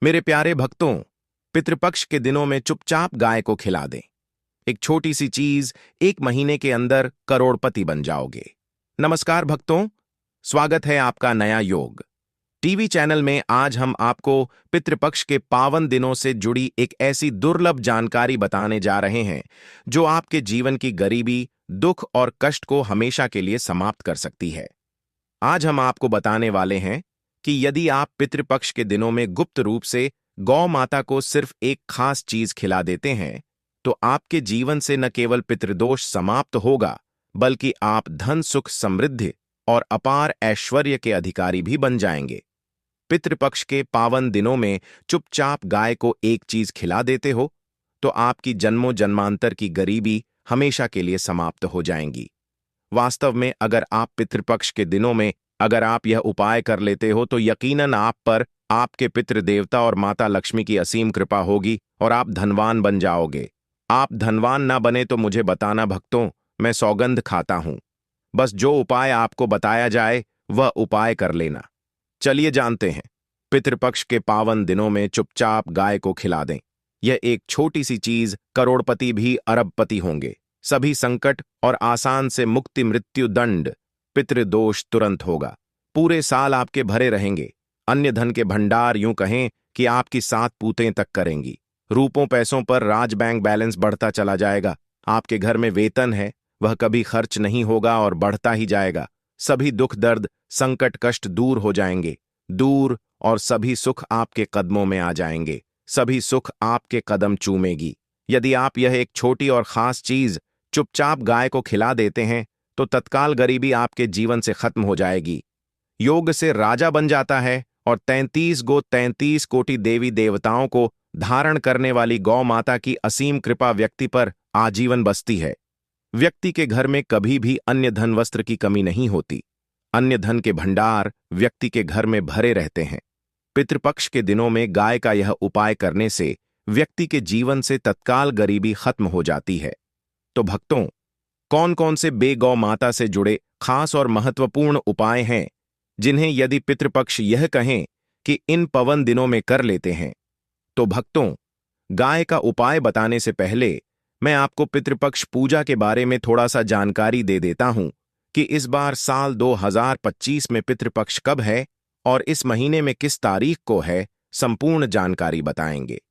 मेरे प्यारे भक्तों, पितृपक्ष के दिनों में चुपचाप गाय को खिला दें। एक छोटी सी चीज, 1 महीने के अंदर करोड़पति बन जाओगे। नमस्कार भक्तों, स्वागत है आपका नया योग टीवी चैनल में। आज हम आपको पितृपक्ष के पावन दिनों से जुड़ी एक ऐसी दुर्लभ जानकारी बताने जा रहे हैं जो आपके जीवन की गरीबी, दुख और कष्ट को हमेशा के लिए समाप्त कर सकती है। आज हम आपको बताने वाले हैं कि यदि आप पितृपक्ष के दिनों में गुप्त रूप से गौ माता को सिर्फ एक खास चीज खिला देते हैं, तो आपके जीवन से न केवल पितृदोष समाप्त होगा, बल्कि आप धन, सुख, समृद्धि और अपार ऐश्वर्य के अधिकारी भी बन जाएंगे। पितृपक्ष के पावन दिनों में चुपचाप गाय को एक चीज खिला देते हो, तो आपकी जन्मों जन्मांतर की गरीबी हमेशा के लिए समाप्त हो जाएंगी। वास्तव में अगर आप पितृपक्ष के दिनों में अगर आप यह उपाय कर लेते हो, तो यकीनन आप पर आपके पितृदेवता और माता लक्ष्मी की असीम कृपा होगी और आप धनवान बन जाओगे। आप धनवान ना बने तो मुझे बताना भक्तों, मैं सौगंध खाता हूं। बस जो उपाय आपको बताया जाए वह उपाय कर लेना। चलिए जानते हैं। पितृपक्ष के पावन दिनों में चुपचाप गाय को खिला दें। यह एक छोटी सी चीज करोड़पति भी अरबपति होंगे। सभी संकट और आसान से मुक्ति, मृत्यु दंड, पितृदोष तुरंत होगा। पूरे साल आपके भरे रहेंगे। अन्य धन के भंडार, यूं कहें कि आपकी 7 पूतें तक करेंगी। रूपों पैसों पर राज बैंक बैलेंस बढ़ता चला जाएगा। आपके घर में वेतन है, वह कभी खर्च नहीं होगा और बढ़ता ही जाएगा। सभी दुख, दर्द, संकट, कष्ट दूर हो जाएंगे, दूर, और सभी सुख आपके कदमों में आ जाएंगे। सभी सुख आपके कदम चूमेगी। यदि आप यह एक छोटी और खास चीज चुपचाप गाय को खिला देते हैं, तो तत्काल गरीबी आपके जीवन से खत्म हो जाएगी। योग से राजा बन जाता है और 33 कोटि देवी देवताओं को धारण करने वाली गौ माता की असीम कृपा व्यक्ति पर आजीवन बसती है। व्यक्ति के घर में कभी भी अन्य धन, वस्त्र की कमी नहीं होती। अन्य धन के भंडार व्यक्ति के घर में भरे रहते हैं। पितृपक्ष के दिनों में गाय का यह उपाय करने से व्यक्ति के जीवन से तत्काल गरीबी खत्म हो जाती है। तो भक्तों, कौन कौन से गौ माता से जुड़े खास और महत्वपूर्ण उपाय हैं जिन्हें यदि पितृपक्ष यह कहें कि इन पवन दिनों में कर लेते हैं? तो भक्तों, गाय का उपाय बताने से पहले मैं आपको पितृपक्ष पूजा के बारे में थोड़ा सा जानकारी दे देता हूं कि इस बार साल 2025 में पितृपक्ष कब है और इस महीने में किस तारीख को है। संपूर्ण जानकारी बताएंगे।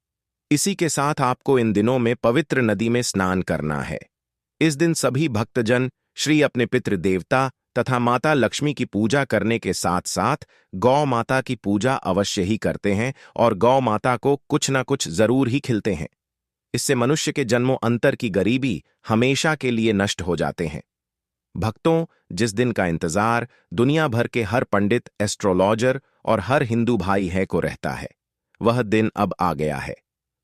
इसी के साथ आपको इन दिनों में पवित्र नदी में स्नान करना है। इस दिन सभी भक्तजन श्री अपने पितृ देवता तथा माता लक्ष्मी की पूजा करने के साथ साथ गौ माता की पूजा अवश्य ही करते हैं और गौ माता को कुछ न कुछ जरूर ही खिलते हैं। इससे मनुष्य के जन्मों अंतर की गरीबी हमेशा के लिए नष्ट हो जाते हैं। भक्तों, जिस दिन का इंतजार दुनिया भर के हर पंडित, एस्ट्रोलॉजर और हर हिंदू भाई है को रहता है, वह दिन अब आ गया है।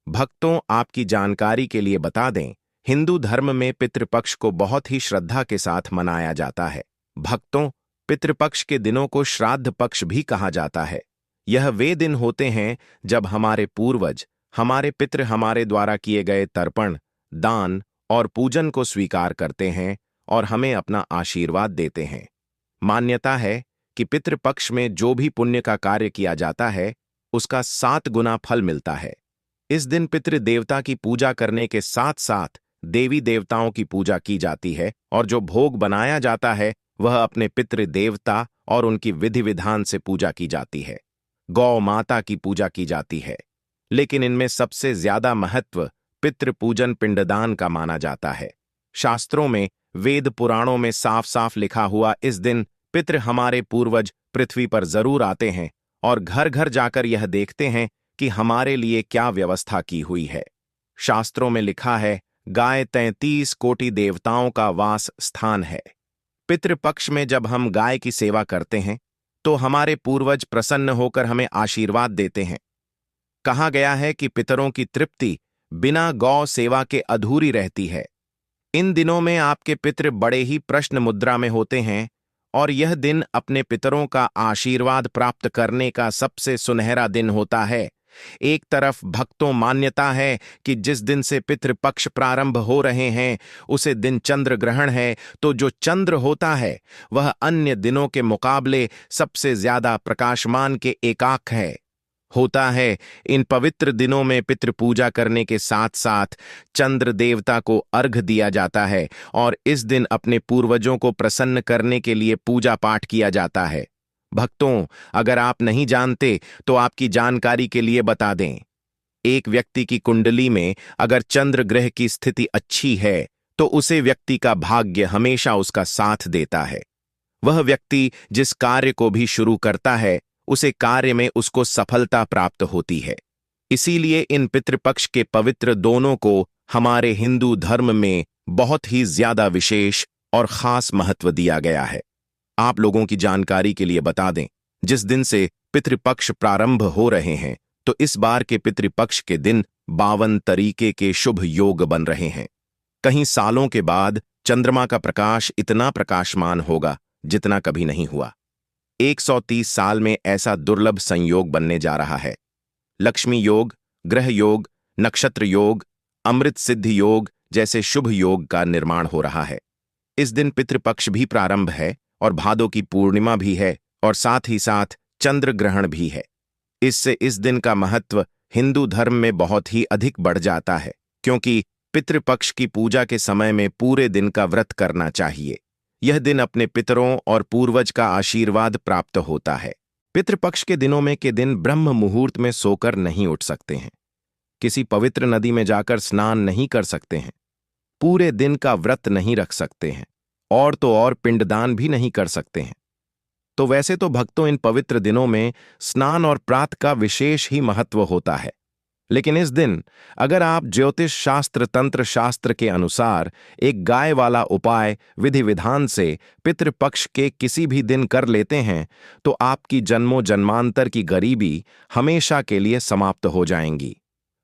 भक्तों, आपकी जानकारी के लिए बता दें, हिंदू धर्म में पितृपक्ष को बहुत ही श्रद्धा के साथ मनाया जाता है। भक्तों, पितृपक्ष के दिनों को श्राद्ध पक्ष भी कहा जाता है। यह वे दिन होते हैं जब हमारे पूर्वज, हमारे पितृ हमारे द्वारा किए गए तर्पण, दान और पूजन को स्वीकार करते हैं और हमें अपना आशीर्वाद देते हैं। मान्यता है कि पितृपक्ष में जो भी पुण्य का कार्य किया जाता है, उसका 7 गुना फल मिलता है। इस दिन पितृ देवता की पूजा करने के साथ साथ देवी देवताओं की पूजा की जाती है और जो भोग बनाया जाता है वह अपने पितृ देवता और उनकी विधि विधान से पूजा की जाती है। गौ माता की पूजा की जाती है, लेकिन इनमें सबसे ज्यादा महत्व पितृ पूजन, पिंडदान का माना जाता है। शास्त्रों में, वेद पुराणों में साफ साफ लिखा हुआ इस दिन पितृ हमारे पूर्वज पृथ्वी पर जरूर आते हैं और घर घर जाकर यह देखते हैं कि हमारे लिए क्या व्यवस्था की हुई है। शास्त्रों में लिखा है, गाय 33 कोटि देवताओं का वास स्थान है। पितृपक्ष में जब हम गाय की सेवा करते हैं तो हमारे पूर्वज प्रसन्न होकर हमें आशीर्वाद देते हैं। कहा गया है कि पितरों की तृप्ति बिना गौ सेवा के अधूरी रहती है। इन दिनों में आपके पितृ बड़े ही प्रश्न मुद्रा में होते हैं और यह दिन अपने पितरों का आशीर्वाद प्राप्त करने का सबसे सुनहरा दिन होता है। एक तरफ भक्तों मान्यता है कि जिस दिन से पितृपक्ष प्रारंभ हो रहे हैं उसे दिन चंद्र ग्रहण है, तो जो चंद्र होता है वह अन्य दिनों के मुकाबले सबसे ज्यादा प्रकाशमान के एकाक है। होता है। इन पवित्र दिनों में पितृ पूजा करने के साथ साथ चंद्र देवता को अर्घ दिया जाता है और इस दिन अपने पूर्वजों को प्रसन्न करने के लिए पूजा पाठ किया जाता है। भक्तों, अगर आप नहीं जानते तो आपकी जानकारी के लिए बता दें। एक व्यक्ति की कुंडली में अगर चंद्र ग्रह की स्थिति अच्छी है तो उसे व्यक्ति का भाग्य हमेशा उसका साथ देता है। वह व्यक्ति जिस कार्य को भी शुरू करता है उसे कार्य में उसको सफलता प्राप्त होती है। इसीलिए इन पितृपक्ष के पवित्र दोनों को हमारे हिंदू धर्म में बहुत ही ज्यादा विशेष और खास महत्व दिया गया है। आप लोगों की जानकारी के लिए बता दें, जिस दिन से पितृपक्ष प्रारंभ हो रहे हैं तो इस बार के पितृपक्ष के दिन 52 तरीके के शुभ योग बन रहे हैं। कहीं सालों के बाद चंद्रमा का प्रकाश इतना प्रकाशमान होगा जितना कभी नहीं हुआ। 130 साल में ऐसा दुर्लभ संयोग बनने जा रहा है। लक्ष्मी योग, ग्रह योग, नक्षत्र योग, अमृत सिद्धि योग जैसे शुभ योग का निर्माण हो रहा है। इस दिन पितृपक्ष भी प्रारंभ है और भादों की पूर्णिमा भी है और साथ ही साथ चंद्र ग्रहण भी है। इससे इस दिन का महत्व हिंदू धर्म में बहुत ही अधिक बढ़ जाता है, क्योंकि पितृपक्ष की पूजा के समय में पूरे दिन का व्रत करना चाहिए। यह दिन अपने पितरों और पूर्वज का आशीर्वाद प्राप्त होता है। पितृपक्ष के दिनों में के दिन ब्रह्म मुहूर्त में सोकर नहीं उठ सकते हैं, किसी पवित्र नदी में जाकर स्नान नहीं कर सकते हैं, पूरे दिन का व्रत नहीं रख सकते हैं और तो और पिंडदान भी नहीं कर सकते हैं। तो वैसे तो भक्तों, इन पवित्र दिनों में स्नान और प्रात का विशेष ही महत्व होता है, लेकिन इस दिन अगर आप ज्योतिष शास्त्र तंत्र शास्त्र के अनुसार एक गाय वाला उपाय विधि विधान से पितृपक्ष के किसी भी दिन कर लेते हैं तो आपकी जन्मों जन्मांतर की गरीबी हमेशा के लिए समाप्त हो जाएंगी।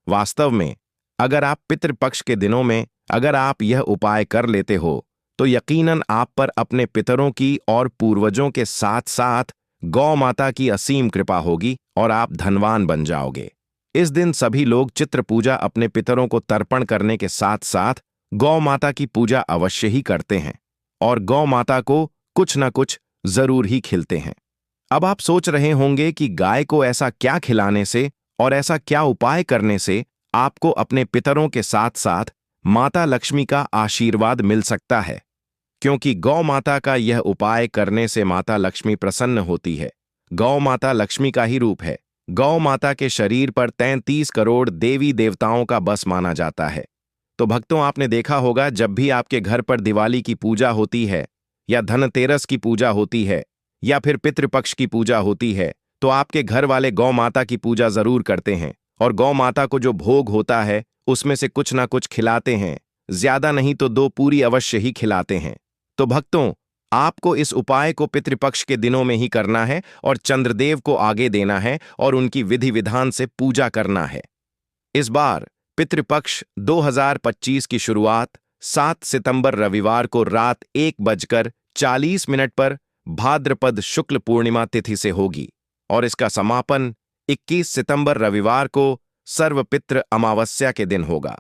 वास्तव में अगर आप पितृपक्ष के दिनों में अगर आप यह उपाय कर लेते हो तो यकीनन आप पर अपने पितरों की और पूर्वजों के साथ साथ गौ माता की असीम कृपा होगी और आप धनवान बन जाओगे। इस दिन सभी लोग चित्र पूजा अपने पितरों को तर्पण करने के साथ साथ गौ माता की पूजा अवश्य ही करते हैं और गौ माता को कुछ न कुछ जरूर ही खिलते हैं। अब आप सोच रहे होंगे कि गाय को ऐसा क्या खिलाने से और ऐसा क्या उपाय करने से आपको अपने पितरों के साथ साथ माता लक्ष्मी का आशीर्वाद मिल सकता है, क्योंकि गौ माता का यह उपाय करने से माता लक्ष्मी प्रसन्न होती है। गौ माता लक्ष्मी का ही रूप है। गौ माता के शरीर पर 33 करोड़ देवी देवताओं का बस माना जाता है। तो भक्तों, आपने देखा होगा जब भी आपके घर पर दिवाली की पूजा होती है या धनतेरस की पूजा होती है या फिर पितृपक्ष की पूजा होती है तो आपके घर वाले गौ माता की पूजा जरूर करते हैं और गौ माता को जो भोग होता है उसमें से कुछ ना कुछ खिलाते हैं, ज्यादा नहीं तो 2 पूरी अवश्य ही खिलाते हैं। तो भक्तों, आपको इस उपाय को पितृपक्ष के दिनों में ही करना है और चंद्रदेव को आगे देना है और उनकी विधि विधान से पूजा करना है। इस बार पितृपक्ष 2025 की शुरुआत 7 सितंबर रविवार को रात 1:40 पर भाद्रपद शुक्ल पूर्णिमा तिथि से होगी और इसका समापन 21 सितंबर रविवार को सर्वपितृ अमावस्या के दिन होगा।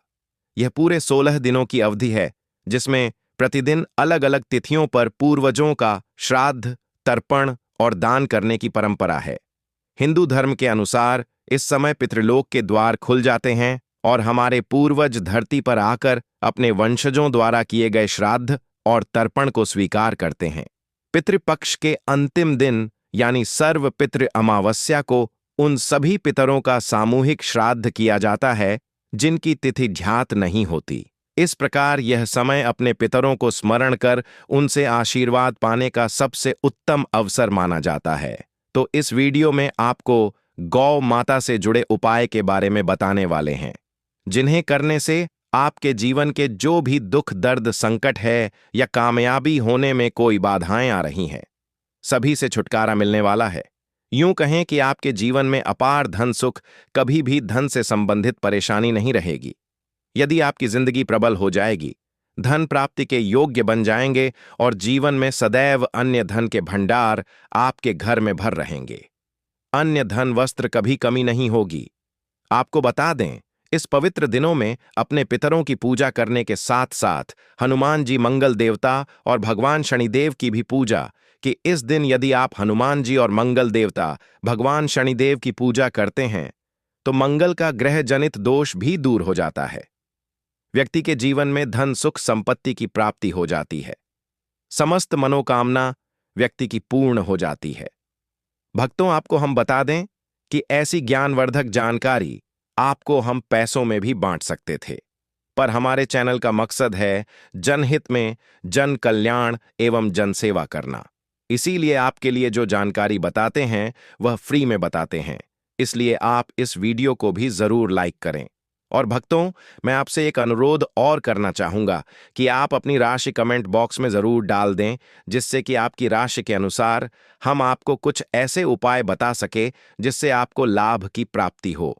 यह पूरे 16 दिनों की अवधि है जिसमें प्रतिदिन अलग अलग तिथियों पर पूर्वजों का श्राद्ध, तर्पण और दान करने की परंपरा है। हिंदू धर्म के अनुसार इस समय पितृलोक के द्वार खुल जाते हैं और हमारे पूर्वज धरती पर आकर अपने वंशजों द्वारा किए गए श्राद्ध और तर्पण को स्वीकार करते हैं। पितृपक्ष के अंतिम दिन यानी सर्व पितृ अमावस्या को उन सभी पितरों का सामूहिक श्राद्ध किया जाता है जिनकी तिथि ज्ञात नहीं होती। इस प्रकार यह समय अपने पितरों को स्मरण कर उनसे आशीर्वाद पाने का सबसे उत्तम अवसर माना जाता है। तो इस वीडियो में आपको गौ माता से जुड़े उपाय के बारे में बताने वाले हैं, जिन्हें करने से आपके जीवन के जो भी दुख दर्द संकट है या कामयाबी होने में कोई बाधाएं आ रही हैं, सभी से छुटकारा मिलने वाला है। यूं कहें कि आपके जीवन में अपार धन सुख, कभी भी धन से संबंधित परेशानी नहीं रहेगी। यदि आपकी जिंदगी प्रबल हो जाएगी, धन प्राप्ति के योग्य बन जाएंगे और जीवन में सदैव अन्य धन के भंडार आपके घर में भर रहेंगे। अन्य धन वस्त्र कभी कमी नहीं होगी। आपको बता दें, इस पवित्र दिनों में अपने पितरों की पूजा करने के साथ साथ हनुमान जी मंगल देवता और भगवान शनिदेव की भी पूजा, कि इस दिन यदि आप हनुमान जी और मंगल देवता भगवान शनिदेव की पूजा करते हैं तो मंगल का ग्रह जनित दोष भी दूर हो जाता है। व्यक्ति के जीवन में धन सुख संपत्ति की प्राप्ति हो जाती है। समस्त मनोकामना व्यक्ति की पूर्ण हो जाती है। भक्तों, आपको हम बता दें कि ऐसी ज्ञानवर्धक जानकारी आपको हम पैसों में भी बांट सकते थे, पर हमारे चैनल का मकसद है जनहित में जन कल्याण एवं जनसेवा करना। इसीलिए आपके लिए जो जानकारी बताते हैं वह फ्री में बताते हैं। इसलिए आप इस वीडियो को भी जरूर लाइक करें। और भक्तों, मैं आपसे एक अनुरोध और करना चाहूंगा कि आप अपनी राशि कमेंट बॉक्स में जरूर डाल दें, जिससे कि आपकी राशि के अनुसार हम आपको कुछ ऐसे उपाय बता सके जिससे आपको लाभ की प्राप्ति हो।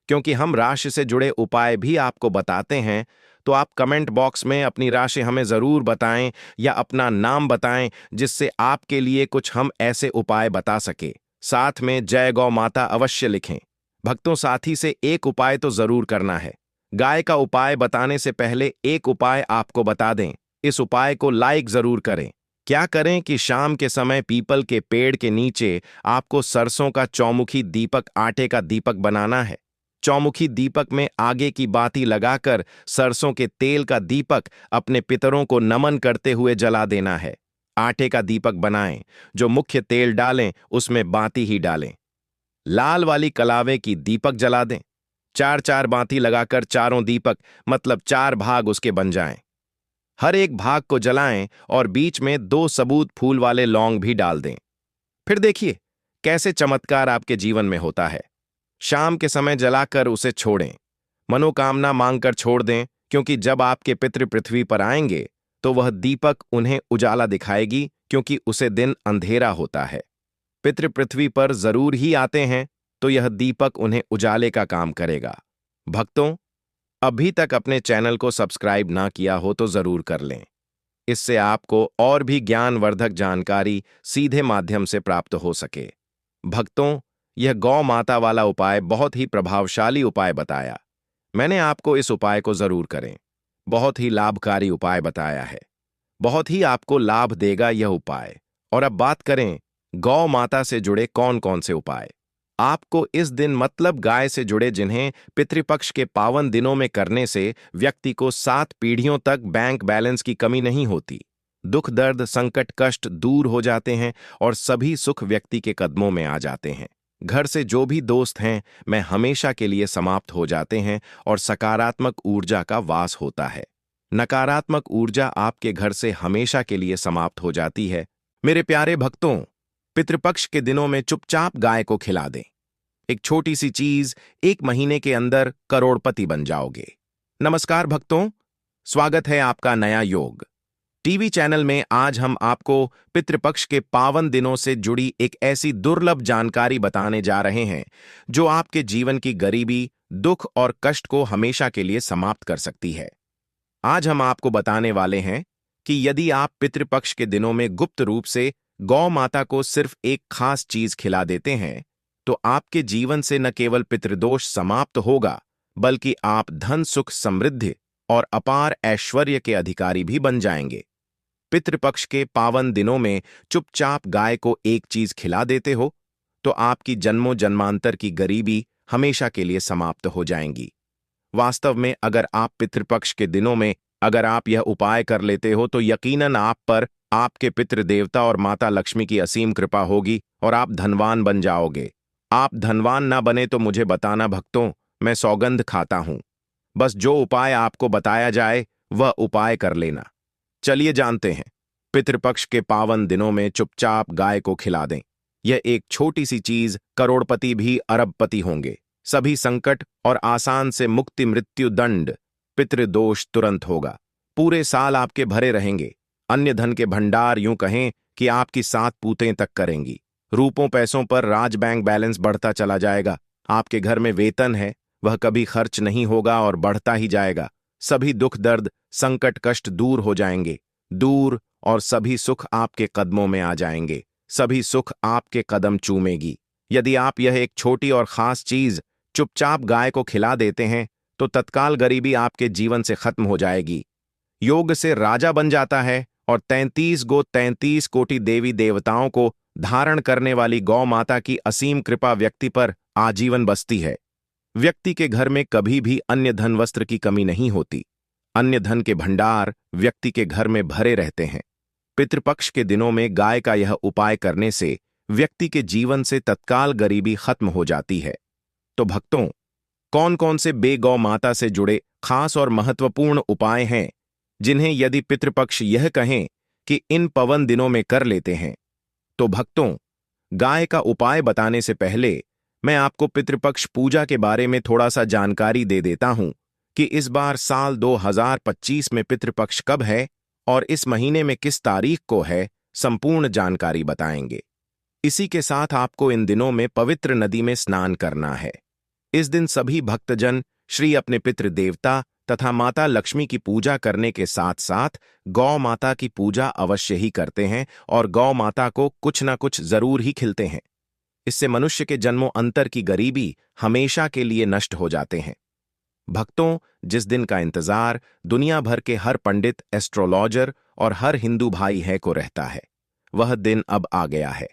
क्योंकि हम राशि से जुड़े उपाय भी आपको बताते हैं, तो आप कमेंट बॉक्स में अपनी राशि हमें जरूर बताएं या अपना नाम बताएं, जिससे आपके लिए कुछ हम ऐसे उपाय बता सके। साथ में जय गौ माता अवश्य लिखें। भक्तों, साथ ही से एक उपाय तो जरूर करना है। गाय का उपाय बताने से पहले एक उपाय आपको बता दें। इस उपाय को लाइक जरूर करें। क्या करें कि शाम के समय पीपल के पेड़ के नीचे आपको सरसों का चौमुखी दीपक, आटे का दीपक बनाना है। चौमुखी दीपक में आगे की बाती लगाकर सरसों के तेल का दीपक अपने पितरों को नमन करते हुए जला देना है। आटे का दीपक बनाएं, जो मुख्य तेल डालें उसमें बाती ही डालें। लाल वाली कलावे की दीपक जला दें। 4-4 बाती लगाकर चारों दीपक मतलब 4 भाग उसके बन जाएं। हर एक भाग को जलाएं और बीच में 2 सबूत फूल वाले लौंग भी डाल दें। फिर देखिए कैसे चमत्कार आपके जीवन में होता है। शाम के समय जलाकर उसे छोड़ें। मनोकामना मांगकर छोड़ दें, क्योंकि जब आपके पितृ पृथ्वी पर आएंगे तो वह दीपक उन्हें उजाला दिखाएगी, क्योंकि उसे दिन अंधेरा होता है। पितृ पृथ्वी पर जरूर ही आते हैं, तो यह दीपक उन्हें उजाले का काम करेगा। भक्तों, अभी तक अपने चैनल को सब्सक्राइब ना किया हो तो जरूर कर लें। इससे आपको और भी ज्ञानवर्धक जानकारी सीधे माध्यम से प्राप्त हो सके। भक्तों, यह गौ माता वाला उपाय बहुत ही प्रभावशाली उपाय बताया। मैंने आपको इस उपाय को जरूर करें। बहुत ही लाभकारी उपाय बताया है। बहुत ही आपको लाभ देगा यह उपाय। और अब बात करें गौ माता से जुड़े कौन कौन से उपाय आपको इस दिन मतलब गाय से जुड़े, जिन्हें पितृपक्ष के पावन दिनों में करने से व्यक्ति को 7 पीढ़ियों तक बैंक बैलेंस की कमी नहीं होती। दुख दर्द संकट कष्ट दूर हो जाते हैं और सभी सुख व्यक्ति के कदमों में आ जाते हैं। घर से जो भी दोस्त हैं मैं हमेशा के लिए समाप्त हो जाते हैं और सकारात्मक ऊर्जा का वास होता है। नकारात्मक ऊर्जा आपके घर से हमेशा के लिए समाप्त हो जाती है। मेरे प्यारे भक्तों, पितृपक्ष के दिनों में चुपचाप गाय को खिला दें। एक छोटी सी चीज 1 महीने के अंदर करोड़पति बन जाओगे। नमस्कार भक्तों, स्वागत है आपका नया योग टीवी चैनल में। आज हम आपको पितृपक्ष के पावन दिनों से जुड़ी एक ऐसी दुर्लभ जानकारी बताने जा रहे हैं जो आपके जीवन की गरीबी, दुख और कष्ट को हमेशा के लिए समाप्त कर सकती है। आज हम आपको बताने वाले हैं कि यदि आप पितृपक्ष के दिनों में गुप्त रूप से गौ माता को सिर्फ एक खास चीज खिला देते हैं तो आपके जीवन से न केवल पितृदोष समाप्त होगा, बल्कि आप धन सुख समृद्धि और अपार ऐश्वर्य के अधिकारी भी बन जाएंगे। पितृपक्ष के पावन दिनों में चुपचाप गाय को एक चीज खिला देते हो तो आपकी जन्मों जन्मांतर की गरीबी हमेशा के लिए समाप्त हो जाएंगी। वास्तव में अगर आप पितृपक्ष के दिनों में अगर आप यह उपाय कर लेते हो तो यकीनन आप पर आपके पितृदेवता और माता लक्ष्मी की असीम कृपा होगी और आप धनवान बन जाओगे। आप धनवान ना बने तो मुझे बताना भक्तों, मैं सौगंध खाता हूं। बस जो उपाय आपको बताया जाए वह उपाय कर लेना। चलिए जानते हैं। पितृपक्ष के पावन दिनों में चुपचाप गाय को खिला दें। यह एक छोटी सी चीज करोड़पति भी अरबपति होंगे। सभी संकट और आसान से मुक्ति, मृत्यु दंड, पितृदोष तुरंत होगा। पूरे साल आपके भरे रहेंगे। अन्य धन के भंडार, यूं कहें कि आपकी 7 पूतें तक करेंगी। रूपों पैसों पर राज बैंक बैलेंस बढ़ता चला जाएगा। आपके घर में वेतन है वह कभी खर्च नहीं होगा और बढ़ता ही जाएगा। सभी दुख दर्द संकट कष्ट दूर हो जाएंगे, दूर, और सभी सुख आपके कदमों में आ जाएंगे। सभी सुख आपके कदम चूमेगी। यदि आप यह एक छोटी और खास चीज चुपचाप गाय को खिला देते हैं तो तत्काल गरीबी आपके जीवन से खत्म हो जाएगी। योग से राजा बन जाता है और 33 कोटि देवी देवताओं को धारण करने वाली गौ माता की असीम कृपा व्यक्ति पर आजीवन बसती है। व्यक्ति के घर में कभी भी अन्य धन वस्त्र की कमी नहीं होती। अन्य धन के भंडार व्यक्ति के घर में भरे रहते हैं। पितृपक्ष के दिनों में गाय का यह उपाय करने से व्यक्ति के जीवन से तत्काल गरीबी खत्म हो जाती है। तो भक्तों, कौन कौन से गौ माता से जुड़े खास और महत्वपूर्ण उपाय हैं जिन्हें यदि पितृपक्ष यह कहें कि इन पवन दिनों में कर लेते हैं? तो भक्तों, गाय का उपाय बताने से पहले मैं आपको पितृपक्ष पूजा के बारे में थोड़ा सा जानकारी दे देता हूं कि इस बार साल 2025 में पितृपक्ष कब है और इस महीने में किस तारीख को है। संपूर्ण जानकारी बताएंगे। इसी के साथ आपको इन दिनों में पवित्र नदी में स्नान करना है। इस दिन सभी भक्तजन श्री अपने पितृ देवता तथा माता लक्ष्मी की पूजा करने के साथ साथ गौ माता की पूजा अवश्य ही करते हैं और गौ माता को कुछ न कुछ जरूर ही खिलते हैं। इससे मनुष्य के जन्मों अंतर की गरीबी हमेशा के लिए नष्ट हो जाते हैं। भक्तों, जिस दिन का इंतजार दुनिया भर के हर पंडित, एस्ट्रोलॉजर और हर हिंदू भाई है को रहता है, वह दिन अब आ गया है।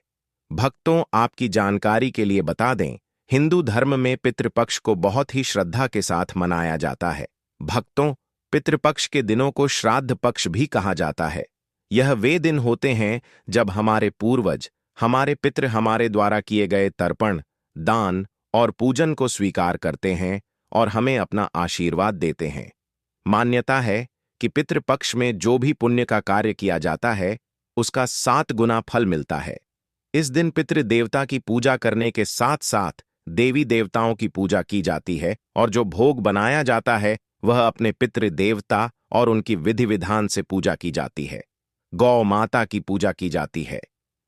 भक्तों, आपकी जानकारी के लिए बता दें, हिंदू धर्म में पितृपक्ष को बहुत ही श्रद्धा के साथ मनाया जाता है। भक्तों, पितृपक्ष के दिनों को श्राद्ध पक्ष भी कहा जाता है। यह वे दिन होते हैं जब हमारे पूर्वज, हमारे पितृ हमारे द्वारा किए गए तर्पण, दान और पूजन को स्वीकार करते हैं और हमें अपना आशीर्वाद देते हैं। मान्यता है कि पितृपक्ष में जो भी पुण्य का कार्य किया जाता है उसका 7 गुना फल मिलता है। इस दिन पितृ देवता की पूजा करने के साथ साथ देवी देवताओं की पूजा की जाती है और जो भोग बनाया जाता है वह अपने पितृ देवता और उनकी विधि विधान से पूजा की जाती है। गौ माता की पूजा की जाती है,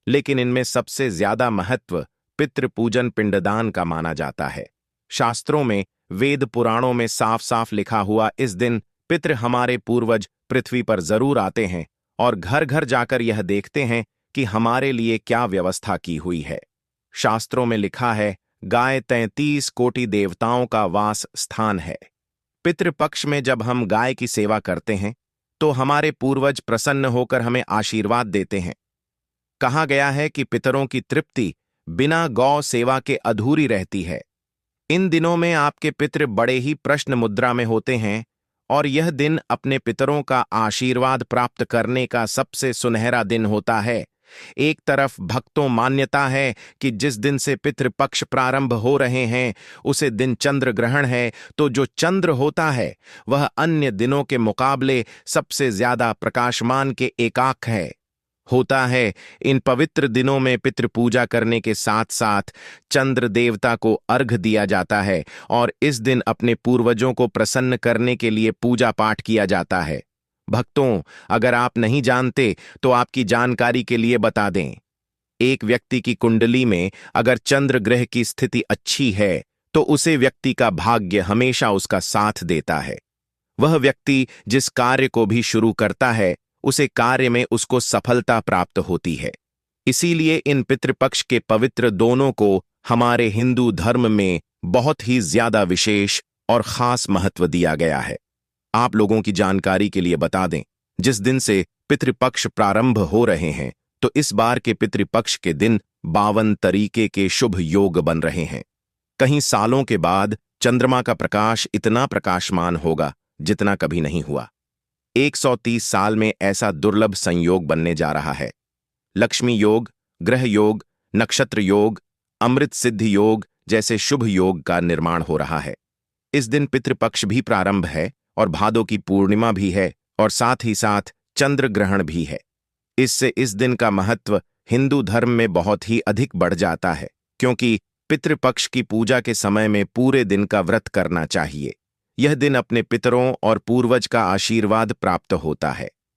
लेकिन इनमें सबसे ज्यादा महत्व पितृ पूजन पिंडदान का माना जाता है। शास्त्रों में, वेद पुराणों में साफ साफ लिखा हुआ इस दिन पितृ हमारे पूर्वज पृथ्वी पर जरूर आते हैं और घर घर जाकर यह देखते हैं कि हमारे लिए क्या व्यवस्था की हुई है। शास्त्रों में लिखा है, गाय 33 कोटि देवताओं का वास स्थान है। पितृपक्ष में जब हम गाय की सेवा करते हैं तो हमारे पूर्वज प्रसन्न होकर हमें आशीर्वाद देते हैं। कहा गया है कि पितरों की तृप्ति बिना गौ सेवा के अधूरी रहती है। इन दिनों में आपके पितृ बड़े ही प्रश्न मुद्रा में होते हैं और यह दिन अपने पितरों का आशीर्वाद प्राप्त करने का सबसे सुनहरा दिन होता है। एक तरफ भक्तों मान्यता है कि जिस दिन से पितृपक्ष प्रारंभ हो रहे हैं उसे दिन चंद्र ग्रहण है, तो जो चंद्र होता है वह अन्य दिनों के मुकाबले सबसे ज्यादा प्रकाशमान के एकाक है होता है। इन पवित्र दिनों में पितृ पूजा करने के साथ साथ चंद्र देवता को अर्घ दिया जाता है और इस दिन अपने पूर्वजों को प्रसन्न करने के लिए पूजा पाठ किया जाता है। भक्तों, अगर आप नहीं जानते तो आपकी जानकारी के लिए बता दें, एक व्यक्ति की कुंडली में अगर चंद्र ग्रह की स्थिति अच्छी है तो उसे व्यक्ति का भाग्य हमेशा उसका साथ देता है। वह व्यक्ति जिस कार्य को भी शुरू करता है उसे कार्य में उसको सफलता प्राप्त होती है। इसीलिए इन पितृपक्ष के पवित्र दोनों को हमारे हिंदू धर्म में बहुत ही ज्यादा विशेष और खास महत्व दिया गया है। आप लोगों की जानकारी के लिए बता दें, जिस दिन से पितृपक्ष प्रारंभ हो रहे हैं तो इस बार के पितृपक्ष के दिन 52 तरीके के शुभ योग बन रहे हैं। कहीं सालों के बाद चंद्रमा का प्रकाश इतना प्रकाशमान होगा जितना कभी नहीं हुआ। 130 साल में ऐसा दुर्लभ संयोग बनने जा रहा है। लक्ष्मी योग, ग्रह योग, नक्षत्र योग, अमृत सिद्धि योग जैसे शुभ योग का निर्माण हो रहा है। इस दिन पितृपक्ष भी प्रारंभ है और भादों की पूर्णिमा भी है और साथ ही साथ चंद्र ग्रहण भी है। इससे इस दिन का महत्व हिंदू धर्म में बहुत ही अधिक बढ़ जाता है, क्योंकि पितृपक्ष की पूजा के समय में पूरे दिन का व्रत करना चाहिए। यह दिन अपने पितरों और पूर्वज का आशीर्वाद प्राप्त होता है।